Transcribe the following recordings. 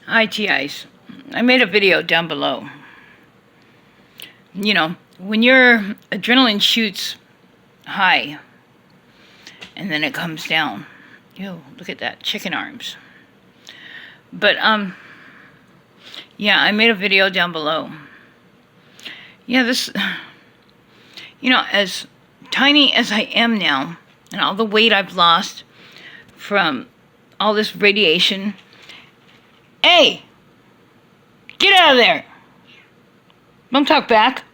ITIs. I made a video down below. When your adrenaline shoots high and then it comes down. Ew, look at that. Chicken arms. But, yeah, I made a video down below. Yeah, as tiny as I am now, and all the weight I've lost from all this radiation. Hey! Get out of there! Don't talk back.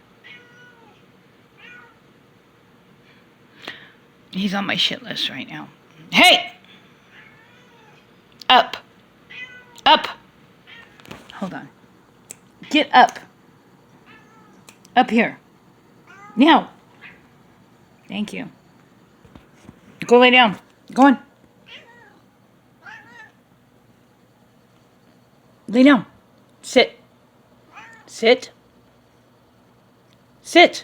He's on my shit list right now. Hey! Up. Up. Hold on. Get up. Up here. Now. Thank you. Go lay down. Go on. Lay down. Sit. Sit. Sit.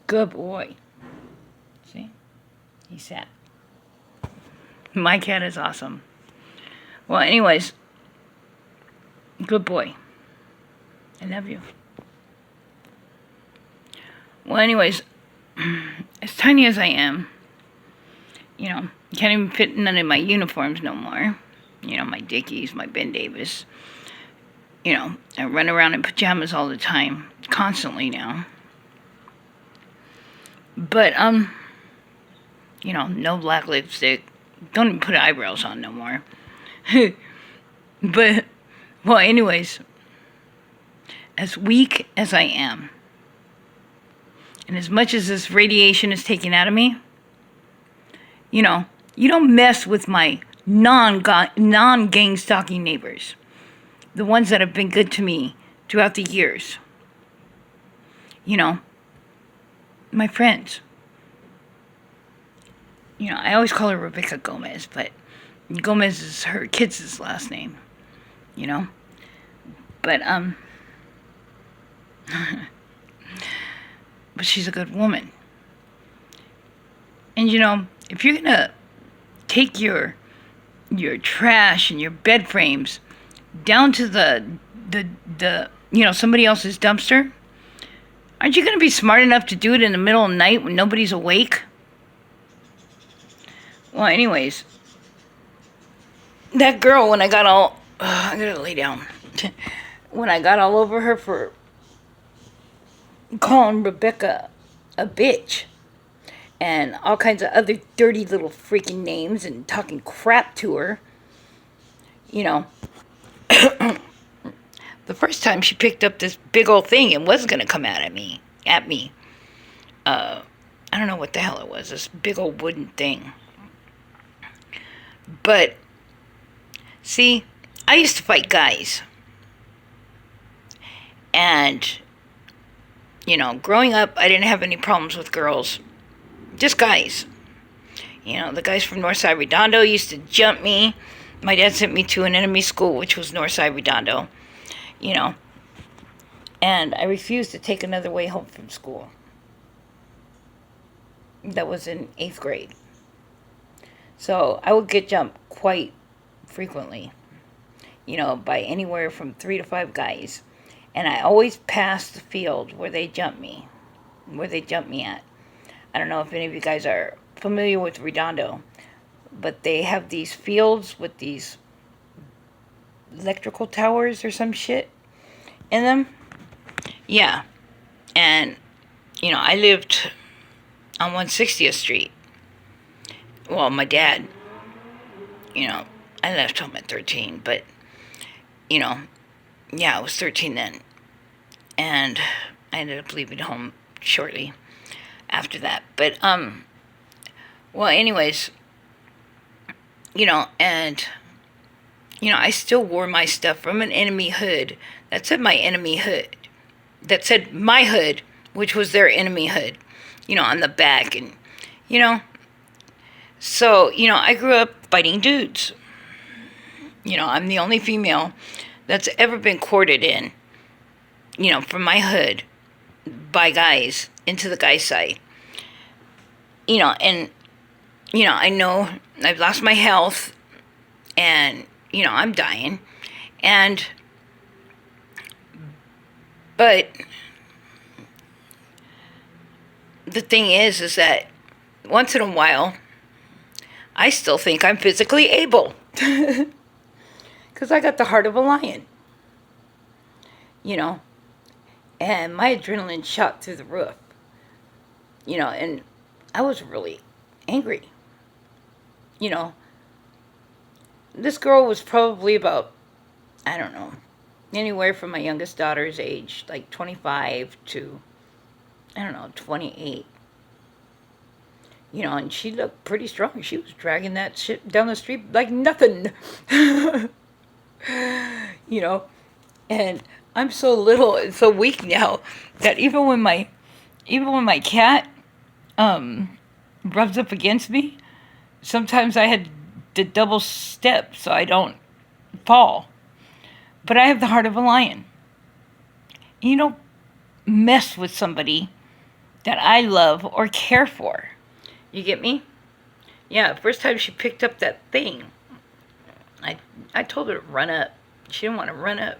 Good boy. See? He sat. My cat is awesome. Well, anyways. Good boy. I love you. Well, anyways. As tiny as I am, can't even fit none of my uniforms no more. My Dickies, my Ben Davis. I run around in pajamas all the time, constantly now. But, no black lipstick. Don't even put eyebrows on no more. But, well, anyways, as weak as I am, and as much as this radiation is taken out of me, you don't mess with my non-gang stalking neighbors. The ones that have been good to me throughout the years. My friends. I always call her Rebecca Gomez, but Gomez is her kids' last name. But, but she's a good woman. And, if you're gonna take your trash and your bed frames down to the somebody else's dumpster, aren't you going to be smart enough to do it in the middle of the night when nobody's awake? Well, anyways, that girl, when I got all... I gotta lay down. When I got all over her for calling Rebecca a bitch and all kinds of other dirty little freaking names and talking crap to her, the first time she picked up this big old thing and was going to come at me. I don't know what the hell it was, this big old wooden thing. But, see, I used to fight guys. And, growing up, I didn't have any problems with girls. Just guys. The guys from Northside Redondo used to jump me. My dad sent me to an enemy school, which was Northside Redondo. And I refused to take another way home from school. That was in 8th grade. So I would get jumped quite frequently, by anywhere from 3 to 5 guys. And I always passed the field where they jumped me at. I don't know if any of you guys are familiar with Redondo, but they have these fields with these electrical towers or some shit in them. Yeah. And, I lived on 160th Street. Well, my dad, I left home at 13, but, yeah, I was 13 then. And I ended up leaving home shortly after that. But, well, anyways, and, I still wore my stuff from an enemy hood that said my enemy hood. That said my hood, which was their enemy hood, on the back. And, so, I grew up fighting dudes. I'm the only female that's ever been courted in, from my hood by guys into the guy's side. And, I know I've lost my health And, I'm dying. And, but the thing is that once in a while, I still think I'm physically able. Because I got the heart of a lion. And my adrenaline shot through the roof. And I was really angry. This girl was probably about, I don't know, anywhere from my youngest daughter's age, like 25 to, I don't know, 28. And she looked pretty strong. She was dragging that shit down the street like nothing. And I'm so little and so weak now that even when my cat rubs up against me, sometimes I had to double step so I don't fall. But I have the heart of a lion. You don't mess with somebody that I love or care for. You get me? Yeah, first time she picked up that thing, I told her to run up. She didn't want to run up.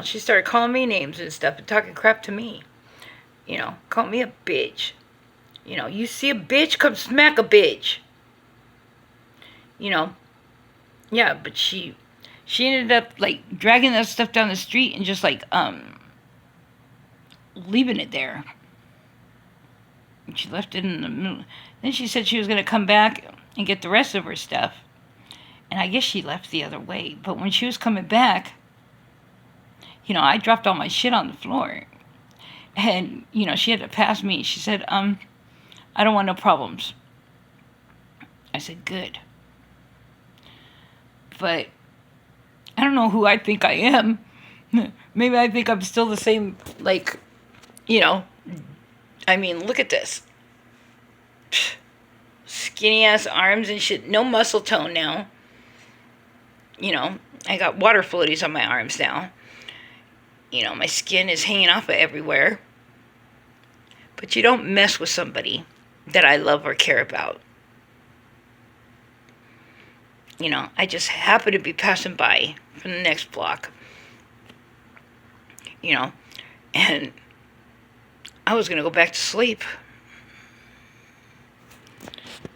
She started calling me names and stuff and talking crap to me. Call me a bitch. You see a bitch, come smack a bitch. Yeah, but she ended up like dragging that stuff down the street and just like leaving it there. She left it in the middle. Then she said she was going to come back and get the rest of her stuff. And I guess she left the other way. But when she was coming back, I dropped all my shit on the floor. And, she had to pass me. She said, I don't want no problems. I said, good. But I don't know who I think I am. Maybe I think I'm still the same, like, I mean, look at this. Skinny ass arms and shit. No muscle tone now. I got water floaties on my arms now. My skin is hanging off of everywhere. But you don't mess with somebody that I love or care about. I just happen to be passing by from the next block. And I was going to go back to sleep.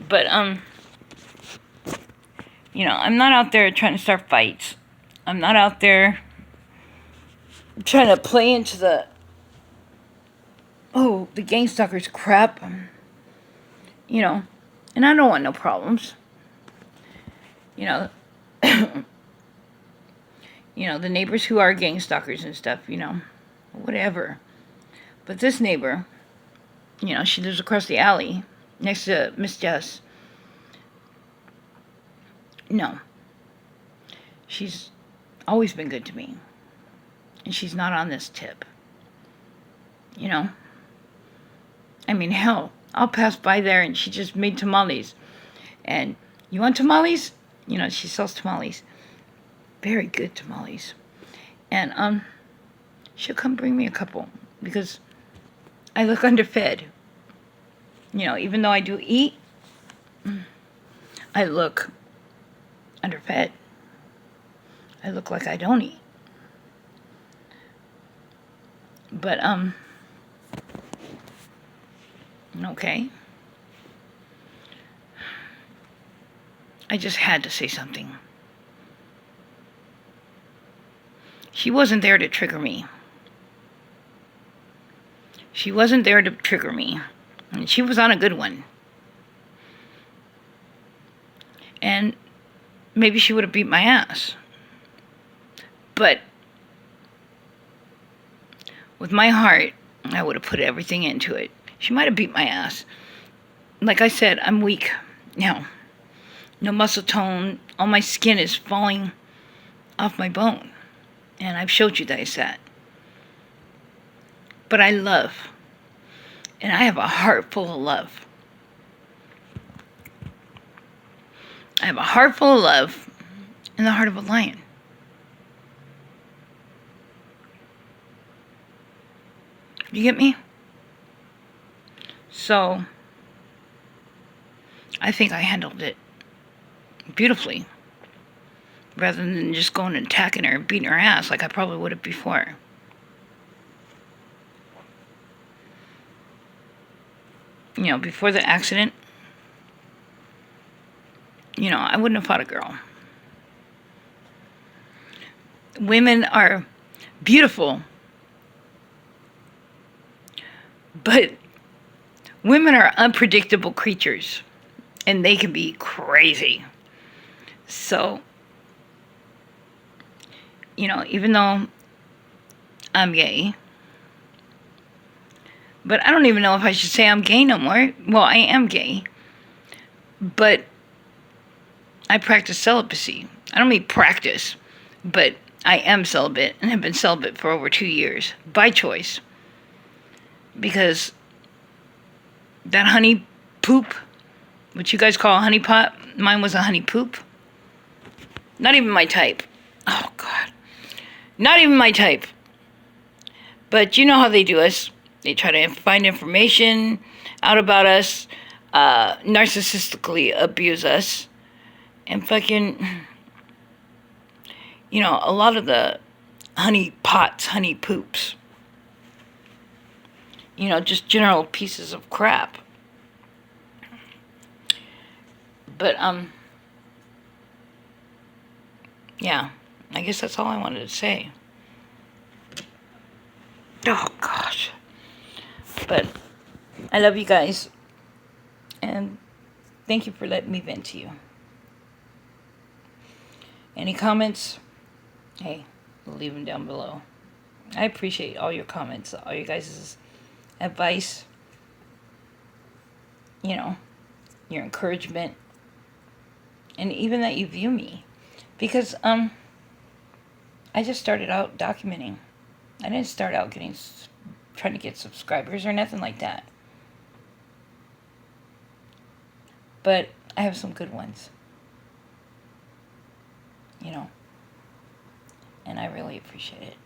But, I'm not out there trying to start fights. I'm not out there trying to play into the gang stalkers crap. And I don't want no problems. The neighbors who are gang stalkers and stuff, whatever. But this neighbor, she lives across the alley next to Miss Jess. No. She's always been good to me. And she's not on this tip. I mean, hell, I'll pass by there and she just made tamales. And you want tamales? She sells tamales. Very good tamales. And she'll come bring me a couple because I look underfed. Even though I do eat, I look underfed. I look like I don't eat. But okay. I just had to say something. She wasn't there to trigger me. She wasn't there to trigger me. And she was on a good one. And maybe she would have beat my ass. But with my heart, I would have put everything into it. She might have beat my ass. Like I said, I'm weak now. No muscle tone. All my skin is falling off my bone. And I've showed you guys that. But I love. And I have a heart full of love. I have a heart full of love and the heart of a lion. You get me? So, I think I handled it beautifully. rather than just going and attacking her and beating her ass like I probably would have before. You know, before the accident, you know, I wouldn't have fought a girl. Women are beautiful, but women are unpredictable creatures, and they can be crazy. So, you know, even though I'm gay, but I don't even know if I should say I'm gay no more. Well, I am gay, but I practice celibacy. I don't mean practice, but I am celibate and have been celibate for over 2 years by choice. Because that honey poop, what you guys call a honey pot, mine was a honey poop. Not even my type. Oh, God. Not even my type. But you know how they do us. They try to find information out about us, narcissistically abuse us, and fucking, you know, a lot of the honey pots, honey poops, you know, just general pieces of crap. But, yeah, I guess that's all I wanted to say. Oh, gosh. But I love you guys. And thank you for letting me vent to you. Any comments? Hey, leave them down below. I appreciate all your comments, all you guys' advice. You know, your encouragement. And even that you view me. Because, I just started out documenting. I didn't start out trying to get subscribers or nothing like that. But I have some good ones. You know. And I really appreciate it.